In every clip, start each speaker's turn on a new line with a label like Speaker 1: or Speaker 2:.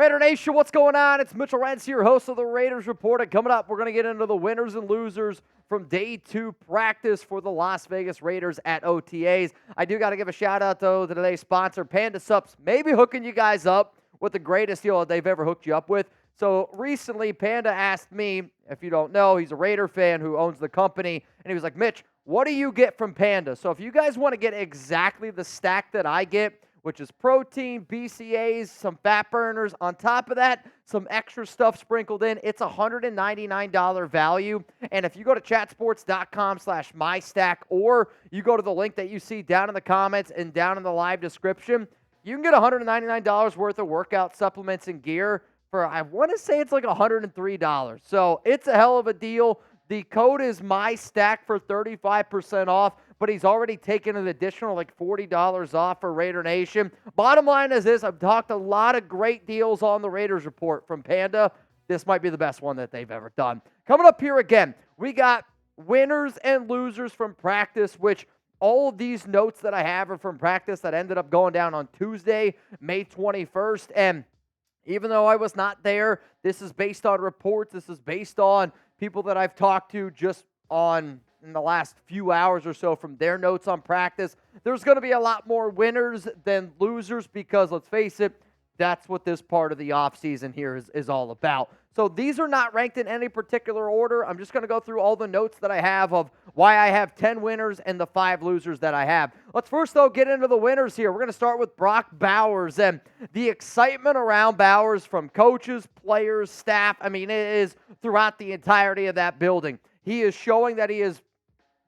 Speaker 1: Raider Nation, what's going on? It's Mitchell Renz here, host of the Raiders Report. And coming up, we're going to get into the winners and losers from day 2 practice for the Las Vegas Raiders at OTAs. I do got to give a shout out, though, to today's sponsor, Panda Sups, maybe hooking you guys up with the greatest deal they've ever hooked you up with. So recently, Panda asked me, if you don't know, he's a Raider fan who owns the company, and he was like, Mitch, what do you get from Panda? So if you guys want to get exactly the stack that I get, which is protein, BCAAs, some fat burners. On top of that, some extra stuff sprinkled in. It's $199 value. And if you go to chatsports.com/mystack, or you go to the link that you see down in the comments and down in the live description, you can get $199 worth of workout supplements and gear for, I want to say it's like $103. So it's a hell of a deal. The code is MyStack for 35% off, but he's already taken an additional like $40 off for Raider Nation. Bottom line is this: I've talked a lot of great deals on the Raiders Report from Panda. This might be the best one that they've ever done. Coming up here again, we got winners and losers from practice, which all of these notes that I have are from practice that ended up going down on Tuesday, May 21st. And even though I was not there, this is based on reports. This is based on people that I've talked to just in the last few hours or so from their notes on practice. There's going to be a lot more winners than losers because, let's face it, that's what this part of the offseason here is all about. So these are not ranked in any particular order. I'm just going to go through all the notes that I have of why I have 10 winners and the 5 losers that I have. Let's first, though, get into the winners here. We're going to start with Brock Bowers, and the excitement around Bowers from coaches, players, staff, I mean, it is throughout the entirety of that building. He is showing that he is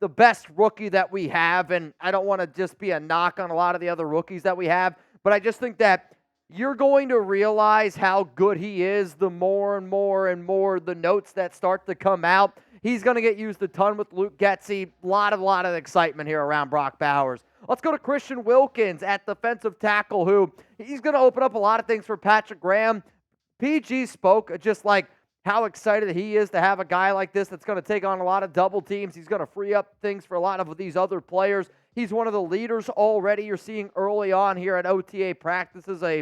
Speaker 1: the best rookie that we have, and I don't want to just be a knock on a lot of the other rookies that we have, but I just think that you're going to realize how good he is the more and more and more the notes that start to come out. He's going to get used a ton with Luke Getsy. A lot of excitement here around Brock Bowers. Let's go to Christian Wilkins at defensive tackle, who he's going to open up a lot of things for Patrick Graham. PG spoke just like how excited he is to have a guy like this that's going to take on a lot of double teams. He's going to free up things for a lot of these other players. He's one of the leaders already you're seeing early on here at OTA Practice. Is a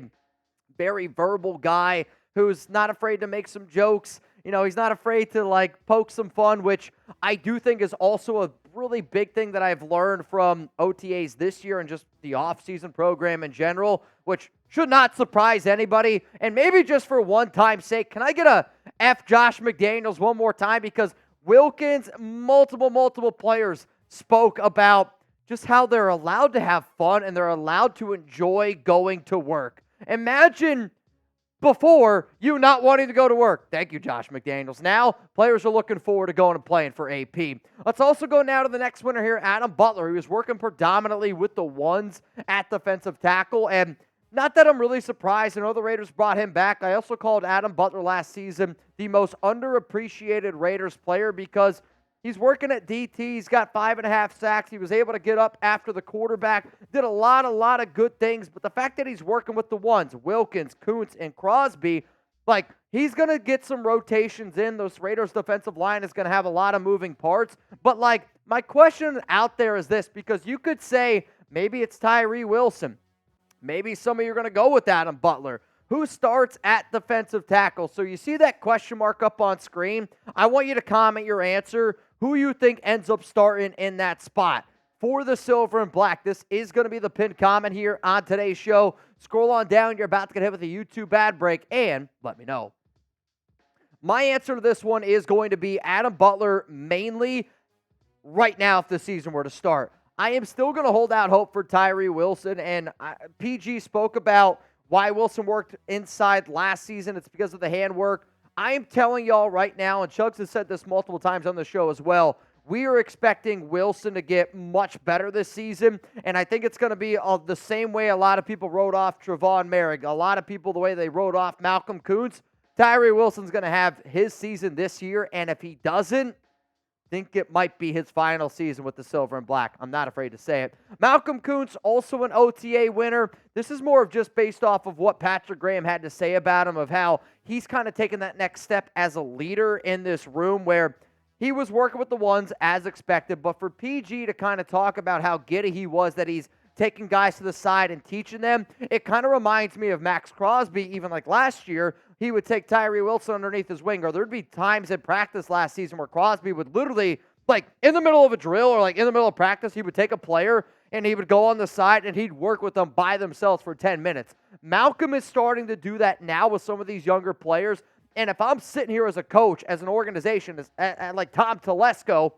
Speaker 1: very verbal guy who's not afraid to make some jokes. You know, he's not afraid to like poke some fun, which I do think is also a really big thing that I've learned from OTAs this year and just the offseason program in general, which should not surprise anybody. And maybe just for one time's sake, can I get a F Josh McDaniels one more time? Because Wilkins, multiple players spoke about just how they're allowed to have fun and they're allowed to enjoy going to work. Imagine before you not wanting to go to work. Thank you, Josh McDaniels. Now, players are looking forward to going and playing for AP. Let's also go now to the next winner here, Adam Butler. He was working predominantly with the ones at defensive tackle, and not that I'm really surprised. I know the Raiders brought him back. I also called Adam Butler last season the most underappreciated Raiders player because he's working at DT. He's got 5.5 sacks. He was able to get up after the quarterback. Did a lot of good things. But the fact that he's working with the ones, Wilkins, Kuntz, and Crosby, like, he's going to get some rotations in. Those Raiders defensive line is going to have a lot of moving parts. But, like, my question out there is this, because you could say maybe it's Tyree Wilson. Maybe some of you are going to go with Adam Butler. Who starts at defensive tackle? So you see that question mark up on screen. I want you to comment your answer. Who you think ends up starting in that spot for the silver and black? This is going to be the pinned comment here on today's show. Scroll on down. You're about to get hit with a YouTube ad break, and let me know. My answer to this one is going to be Adam Butler mainly right now if the season were to start. I am still going to hold out hope for Tyree Wilson, and PG spoke about why Wilson worked inside last season. It's because of the handwork. I am telling y'all right now, and Chugs has said this multiple times on the show as well, we are expecting Wilson to get much better this season, and I think it's going to be the same way a lot of people wrote off Trevon Merrick, a lot of people the way they wrote off Malcolm Kuntz. Tyree Wilson's going to have his season this year, and if he doesn't, think it might be his final season with the silver and black. I'm not afraid to say it. Malcolm Kuntz, also an OTA winner. This is more of just based off of what Patrick Graham had to say about him, of how he's kind of taken that next step as a leader in this room where he was working with the ones as expected. But for PG to kind of talk about how giddy he was that he's taking guys to the side and teaching them. It kind of reminds me of Max Crosby, even like last year. He would take Tyree Wilson underneath his wing, or there'd be times in practice last season where Crosby would literally, like in the middle of a drill or like in the middle of practice, he would take a player and he would go on the side and he'd work with them by themselves for 10 minutes. Malcolm is starting to do that now with some of these younger players. And if I'm sitting here as a coach, as an organization, like Tom Telesco,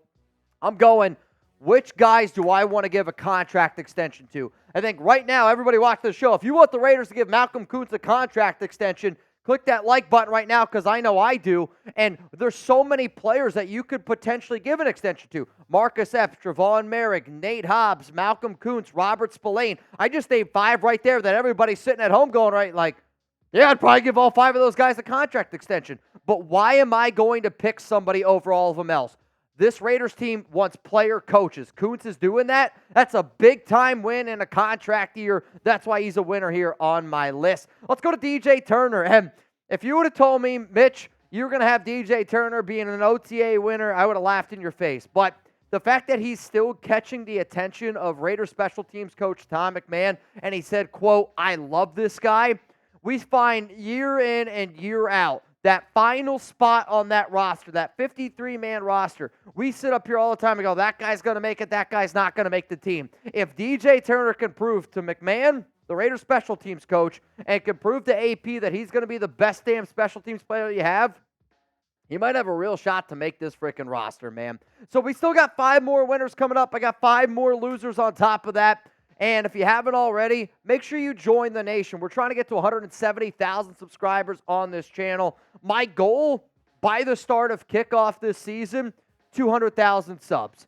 Speaker 1: I'm going, which guys do I want to give a contract extension to? I think right now, everybody watching the show, if you want the Raiders to give Malcolm Koonce a contract extension, click that like button right now because I know I do. And there's so many players that you could potentially give an extension to. Marcus Epps, Trevon Merrick, Nate Hobbs, Malcolm Koonce, Robert Spillane. I just named 5 right there that everybody's sitting at home going, right, like, yeah, I'd probably give all 5 of those guys a contract extension. But why am I going to pick somebody over all of them else? This Raiders team wants player coaches. Koonce is doing that. That's a big-time win in a contract year. That's why he's a winner here on my list. Let's go to DJ Turner. And if you would have told me, Mitch, you were going to have DJ Turner being an OTA winner, I would have laughed in your face. But the fact that he's still catching the attention of Raiders special teams coach Tom McMahon, and he said, quote, I love this guy. We find year in and year out that final spot on that roster, that 53-man roster. We sit up here all the time and go, that guy's going to make it, that guy's not going to make the team. If DJ Turner can prove to McMahon, the Raiders special teams coach, and can prove to AP that he's going to be the best damn special teams player you have, he might have a real shot to make this freaking roster, man. So we still got 5 more winners coming up. I got 5 more losers on top of that. And if you haven't already, make sure you join the nation. We're trying to get to 170,000 subscribers on this channel. My goal by the start of kickoff this season, 200,000 subs.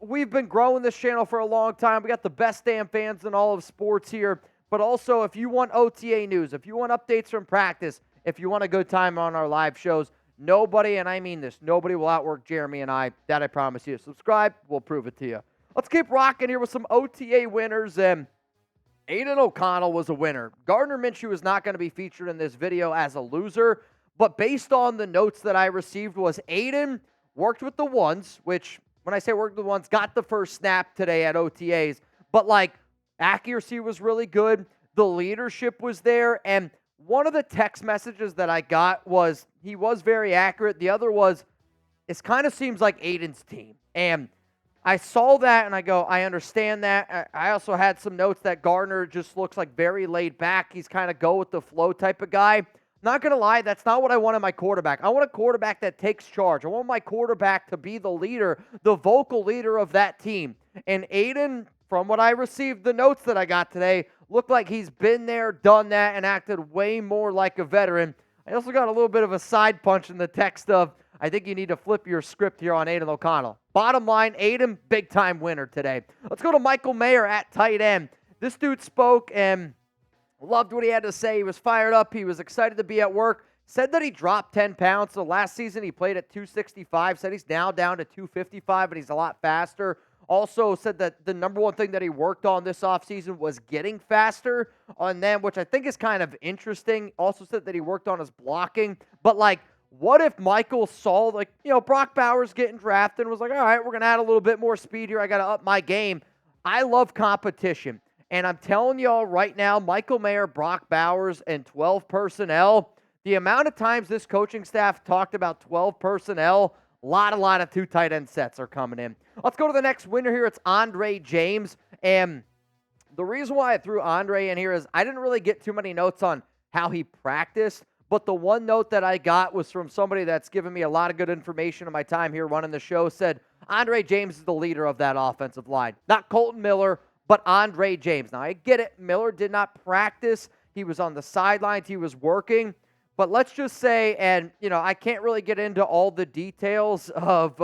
Speaker 1: We've been growing this channel for a long time. We got the best damn fans in all of sports here. But also, if you want OTA news, if you want updates from practice, if you want a good time on our live shows, nobody, and I mean this, nobody will outwork Jeremy and I. That I promise you. Subscribe, we'll prove it to you. Let's keep rocking here with some OTA winners. Aidan O'Connell was a winner. Gardner Minshew is not going to be featured in this video as a loser, but based on the notes that I received was Aidan worked with the ones, which when I say worked with the ones, got the first snap today at OTAs, but like accuracy was really good. The leadership was there, and one of the text messages that I got was he was very accurate. The other was, it kind of seems like Aidan's team. And I saw that and I go, I understand that. I also had some notes that Gardner just looks like very laid back. He's kind of go with the flow type of guy. Not going to lie, that's not what I want in my quarterback. I want a quarterback that takes charge. I want my quarterback to be the leader, the vocal leader of that team. And Aidan, from what I received, the notes that I got today, looked like he's been there, done that, and acted way more like a veteran. I also got a little bit of a side punch in the text of, I think you need to flip your script here on Aidan O'Connell. Bottom line, Aidan, big-time winner today. Let's go to Michael Mayer at tight end. This dude spoke and loved what he had to say. He was fired up. He was excited to be at work. Said that he dropped 10 pounds. So last season he played at 265. Said he's now down to 255, but he's a lot faster. Also said that the number one thing that he worked on this offseason was getting faster on them, which I think is kind of interesting. Also said that he worked on his blocking. But, like, what if Michael saw, like, Brock Bowers getting drafted and was like, all right, we're going to add a little bit more speed here. I got to up my game. I love competition. And I'm telling y'all right now, Michael Mayer, Brock Bowers, and 12 personnel, the amount of times this coaching staff talked about 12 personnel, a lot of 2 tight end sets are coming in. Let's go to the next winner here. It's Andre James. And the reason why I threw Andre in here is I didn't really get too many notes on how he practiced. But the one note that I got was from somebody that's given me a lot of good information in my time here running the show, said Andre James is the leader of that offensive line. Not Kolton Miller, but Andre James. Now, I get it. Miller did not practice. He was on the sidelines. He was working. But let's just say, and, I can't really get into all the details of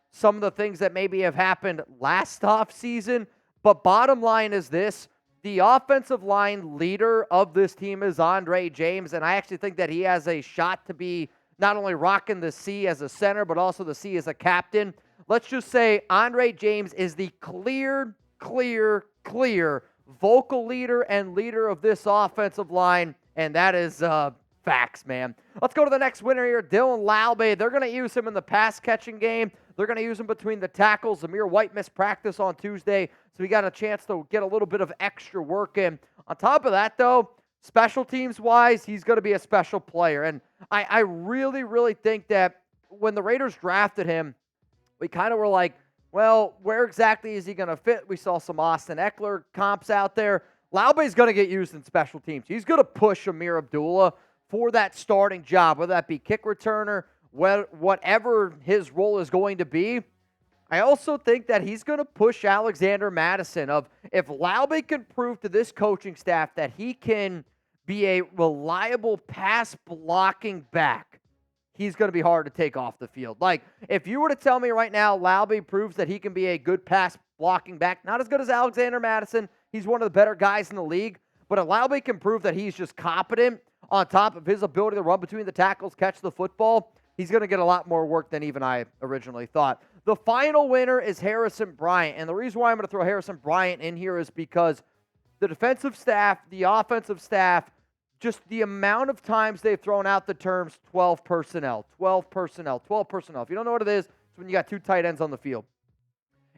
Speaker 1: some of the things that maybe have happened last offseason. But bottom line is this. The offensive line leader of this team is Andre James, and I actually think that he has a shot to be not only rocking the C as a center, but also the C as a captain. Let's just say Andre James is the clear vocal leader and leader of this offensive line, and that is facts, man. Let's go to the next winner here, Dylan Laube. They're going to use him in the pass-catching game. They're going to use him between the tackles. Zamir White missed practice on Tuesday, so he got a chance to get a little bit of extra work in. On top of that, though, special teams-wise, he's going to be a special player. And I really, really think that when the Raiders drafted him, we kind of were like, well, where exactly is he going to fit? We saw some Austin Eckler comps out there. Laube is going to get used in special teams. He's going to push Amir Abdullah for that starting job, whether that be kick returner, whatever his role is going to be. I also think that he's going to push Alexander Mattison. If Laube can prove to this coaching staff that he can be a reliable pass blocking back, he's going to be hard to take off the field. Like, if you were to tell me right now, Laube proves that he can be a good pass blocking back, not as good as Alexander Mattison, he's one of the better guys in the league, but if Laube can prove that he's just competent on top of his ability to run between the tackles, catch the football, he's going to get a lot more work than even I originally thought. The final winner is Harrison Bryant, and the reason why I'm going to throw Harrison Bryant in here is because the defensive staff, the offensive staff, just the amount of times they've thrown out the terms 12 personnel, 12 personnel, 12 personnel. If you don't know what it is, it's when you got two tight ends on the field.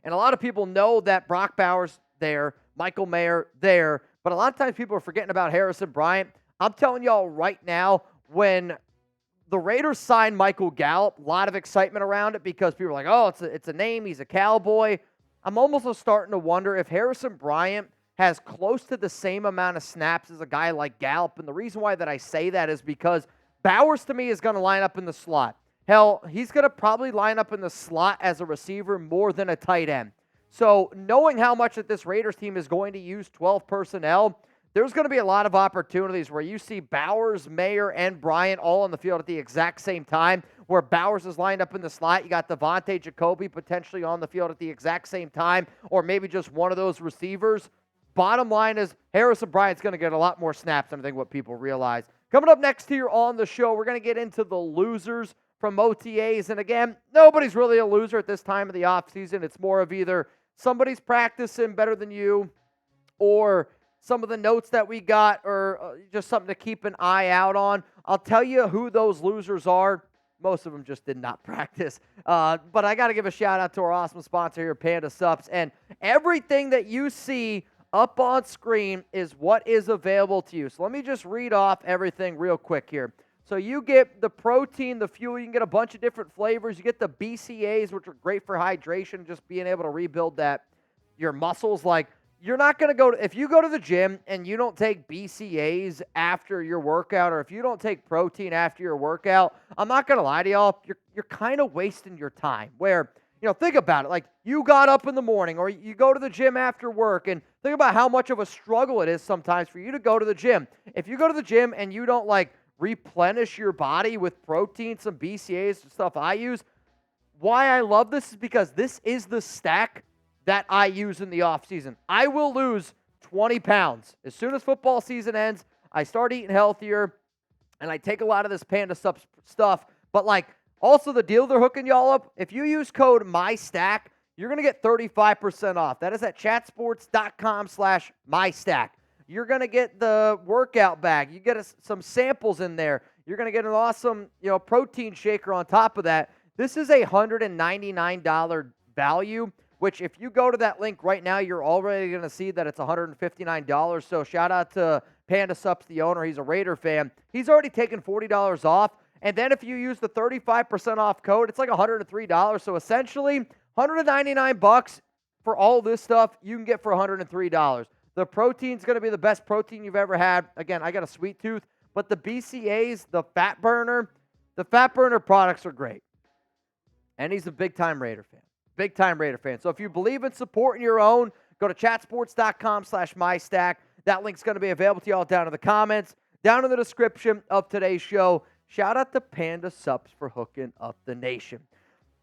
Speaker 1: And a lot of people know that Brock Bowers there, Michael Mayer there, but a lot of times people are forgetting about Harrison Bryant. I'm telling y'all right now, when the Raiders signed Michael Gallup, a lot of excitement around it because people are like, oh, it's a name, he's a Cowboy. I'm almost starting to wonder if Harrison Bryant has close to the same amount of snaps as a guy like Gallup. And the reason why that I say that is because Bowers, to me, is going to line up in the slot. Hell, he's going to probably line up in the slot as a receiver more than a tight end. So knowing how much that this Raiders team is going to use 12 personnel, there's going to be a lot of opportunities where you see Bowers, Mayer, and Bryant all on the field at the exact same time, where Bowers is lined up in the slot. You got Devontae Jacoby potentially on the field at the exact same time, or maybe just one of those receivers. Bottom line is Harrison Bryant's going to get a lot more snaps than I think what people realize. Coming up next here on the show, we're going to get into the losers from OTAs. And again, nobody's really a loser at this time of the offseason. It's more of either somebody's practicing better than you, or some of the notes that we got, or just something to keep an eye out on. I'll tell you who those losers are. Most of them just did not practice. But I got to give a shout out to our awesome sponsor here, Panda Supps. And everything that you see up on screen is what is available to you. So let me just read off everything real quick here. So you get the protein, the fuel. You can get a bunch of different flavors. You get the BCAAs, which are great for hydration, just being able to rebuild your muscles. Like, you're not going to go if you go to the gym and you don't take BCAAs after your workout, or if you don't take protein after your workout, I'm not going to lie to y'all, you're kind of wasting your time. Where, think about it. Like, you got up in the morning, or you go to the gym after work, and think about how much of a struggle it is sometimes for you to go to the gym. If you go to the gym and you don't, replenish your body with protein, some BCAAs, stuff I use, why I love this is because this is the stack that I use in the offseason. I will lose 20 pounds. As soon as football season ends, I start eating healthier, and I take a lot of this Panda Supps stuff. But, also the deal they're hooking y'all up, if you use code MyStack, you're going to get 35% off. That is at chatsports.com/MyStack. You're going to get the workout bag. You get some samples in there. You're going to get an awesome, protein shaker on top of that. This is a $199 value, which if you go to that link right now, you're already going to see that it's $159. So shout out to Panda Supps, the owner. He's a Raider fan. He's already taken $40 off. And then if you use the 35% off code, it's like $103. So essentially, $199 for all this stuff you can get for $103. The protein's going to be the best protein you've ever had. Again, I got a sweet tooth, but the BCAAs, the fat burner products are great. And he's a big-time Raider fan. Big-time Raider fan. So if you believe in supporting your own, go to chatsports.com/MyStack. That link's going to be available to y'all down in the comments, down in the description of today's show. Shout out to Panda Supps for hooking up the nation.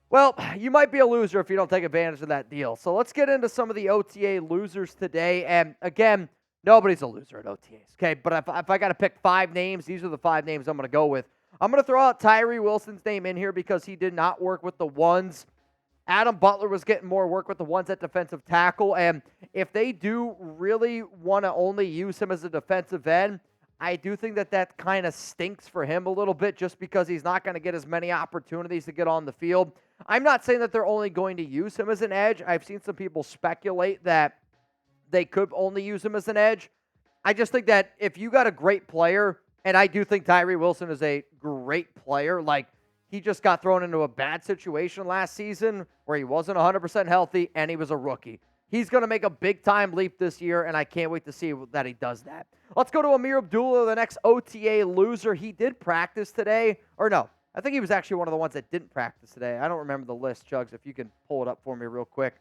Speaker 1: Well, you might be a loser if you don't take advantage of that deal. So let's get into some of the OTA losers today. And again, nobody's a loser at OTAs, okay? But if I got to pick 5 names, these are the 5 names I'm going to go with. I'm going to throw out Tyree Wilson's name in here because he did not work with the ones. Adam Butler was getting more work with the ones at defensive tackle. And if they do really want to only use him as a defensive end, I do think that kind of stinks for him a little bit just because he's not going to get as many opportunities to get on the field. I'm not saying that they're only going to use him as an edge. I've seen some people speculate that they could only use him as an edge. I just think that if you got a great player, and I do think Tyree Wilson is a great player, like he just got thrown into a bad situation last season where he wasn't 100% healthy and he was a rookie. He's going to make a big-time leap this year, and I can't wait to see that he does that. Let's go to Ameer Abdullah, the next OTA loser. He did practice today. Or no, I think he was actually one of the ones that didn't practice today. I don't remember the list, Chugs, if you can pull it up for me real quick.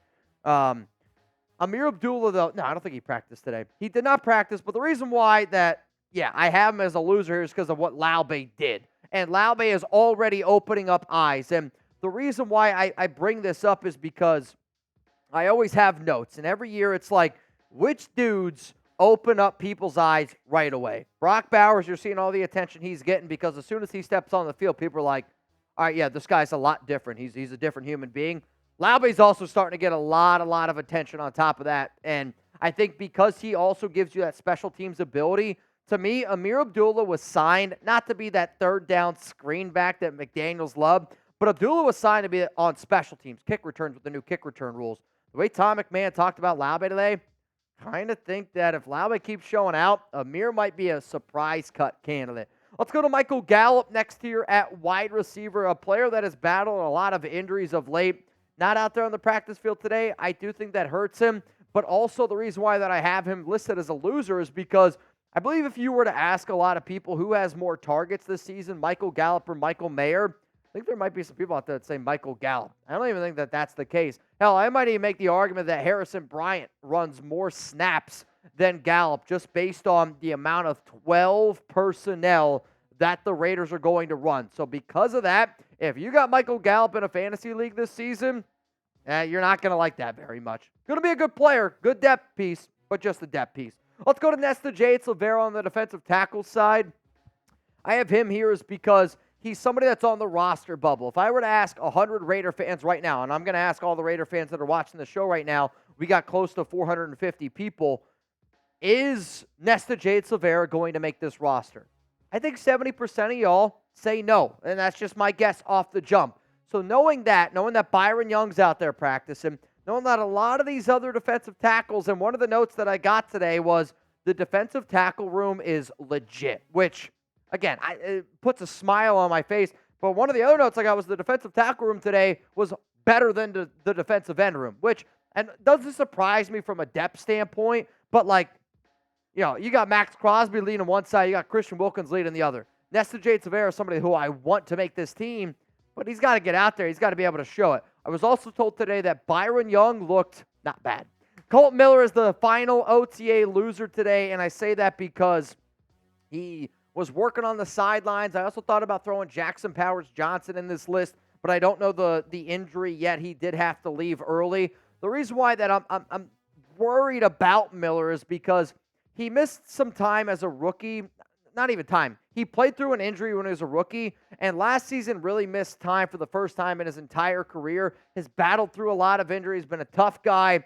Speaker 1: Ameer Abdullah, though, no, I don't think he practiced today. He did not practice, but the reason why I have him as a loser here is because of what Laube did. And Laube is already opening up eyes. And the reason why I bring this up is because I always have notes, and every year it's like, which dudes open up people's eyes right away? Brock Bowers, you're seeing all the attention he's getting because as soon as he steps on the field, people are like, all right, yeah, this guy's a lot different. He's a different human being. Laube's also starting to get a lot of attention on top of that, and I think because he also gives you that special teams ability, to me, Ameer Abdullah was signed not to be that third down screen back that McDaniels loved, but Abdullah was signed to be on special teams, kick returns with the new kick return rules. The way Tom McMahon talked about Laube today, kind of think that if Laube keeps showing out, Ameer might be a surprise cut candidate. Let's go to Michael Gallup next here at wide receiver, a player that has battled a lot of injuries of late. Not out there on the practice field today. I do think that hurts him, but also the reason why that I have him listed as a loser is because I believe if you were to ask a lot of people who has more targets this season, Michael Gallup or Michael Mayer, I think there might be some people out there that say Michael Gallup. I don't even think that that's the case. Hell, I might even make the argument that Harrison Bryant runs more snaps than Gallup just based on the amount of 12 personnel that the Raiders are going to run. So because of that, if you got Michael Gallup in a fantasy league this season, you're not going to like that very much. Going to be a good player, good depth piece, but just a depth piece. Let's go to Nesta Jade Silvera on the defensive tackle side. I have him here is because he's somebody that's on the roster bubble. If I were to ask 100 Raider fans right now, and I'm going to ask all the Raider fans that are watching the show right now, we got close to 450 people, is Nesta Jade Silvera going to make this roster? I think 70% of y'all say no, and that's just my guess off the jump. So knowing that Byron Young's out there practicing, knowing that a lot of these other defensive tackles, and one of the notes that I got today was the defensive tackle room is legit, which, again, it puts a smile on my face. But one of the other notes I got was the defensive tackle room today was better than the defensive end room, which, and doesn't surprise me from a depth standpoint, but like, you know, you got Max Crosby leading one side, you got Christian Wilkins leading the other. Nesta Jade Silvera is somebody who I want to make this team, but he's got to get out there. He's got to be able to show it. I was also told today that Byron Young looked not bad. Kolton Miller is the final OTA loser today, and I say that because he was working on the sidelines. I also thought about throwing Jackson Powers-Johnson in this list, but I don't know the injury yet. He did have to leave early. The reason why that I'm worried about Miller is because he missed some time as a rookie. Not even time. He played through an injury when he was a rookie, and last season really missed time for the first time in his entire career. Has battled through a lot of injuries, been a tough guy.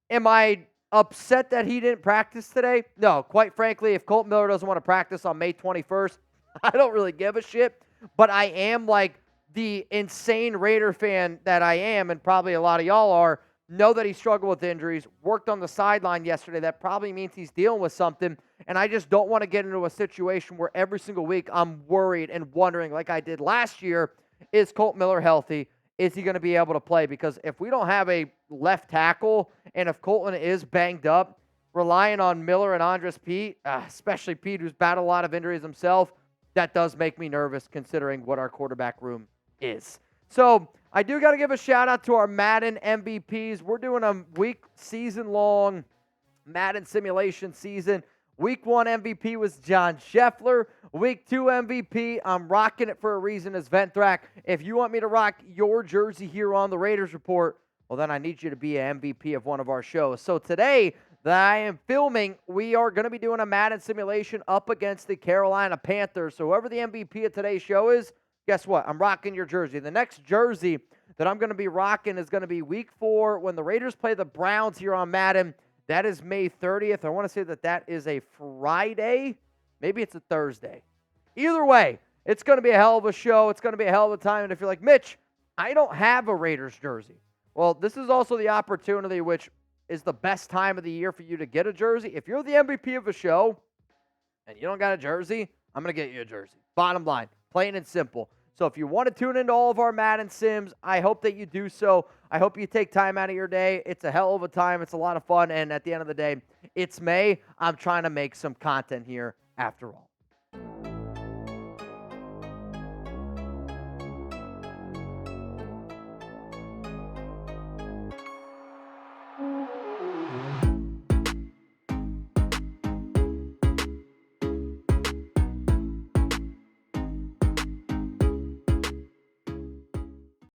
Speaker 1: Am I upset that he didn't practice today? No, quite frankly, if Kolton Miller doesn't want to practice on May 21st, I don't really give a shit. But I am like the insane Raider fan that I am, and probably a lot of y'all are, know that he struggled with injuries, worked on the sideline yesterday. That probably means he's dealing with something, and I just don't want to get into a situation where every single week I'm worried and wondering, like I did last year, is Kolton Miller healthy? Is he going to be able to play? Because if we don't have a left tackle, and if Kolton is banged up, relying on Miller and Andres Pete, especially Pete, who's battled a lot of injuries himself, that does make me nervous considering what our quarterback room is. So I do got to give a shout out to our Madden MVPs. We're doing a season-long Madden simulation season. Week 1 MVP was John Scheffler. Week 2 MVP, I'm rocking it for a reason, is Venthrak. If you want me to rock your jersey here on the Raiders Report, well, then I need you to be an MVP of one of our shows. So today that I am filming, we are going to be doing a Madden simulation up against the Carolina Panthers. So whoever the MVP of today's show is, guess what? I'm rocking your jersey. The next jersey that I'm going to be rocking is going to be Week 4 when the Raiders play the Browns here on Madden. That is May 30th. I want to say that is a Friday. Maybe it's a Thursday. Either way, it's going to be a hell of a show. It's going to be a hell of a time. And if you're like, Mitch, I don't have a Raiders jersey. Well, this is also the opportunity, which is the best time of the year for you to get a jersey. If you're the MVP of a show and you don't got a jersey, I'm going to get you a jersey. Bottom line, plain and simple. So if you want to tune into all of our Madden Sims, I hope that you do so. I hope you take time out of your day. It's a hell of a time. It's a lot of fun. And at the end of the day, it's May. I'm trying to make some content here after all.